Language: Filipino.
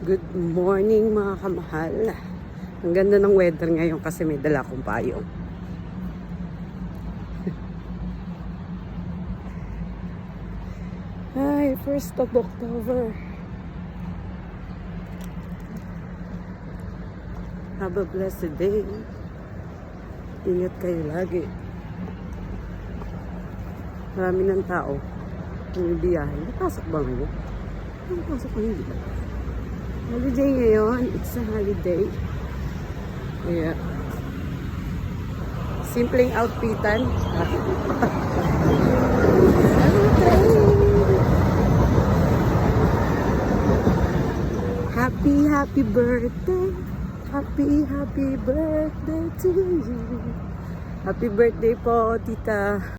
Good morning mga kamahal. Ang ganda ng weather ngayon kasi may dala akong payong. Ay, 1st of October. Have a blessed day. Ingat kayo lagi. Marami ng tao. Bumibiyahe. Napasok ba ngayon? Napasok ko hindi. Holiday ngayon. It's a holiday. Kaya, simpleng outfitan. Happy birthday. Happy birthday to you. Happy birthday po, tita.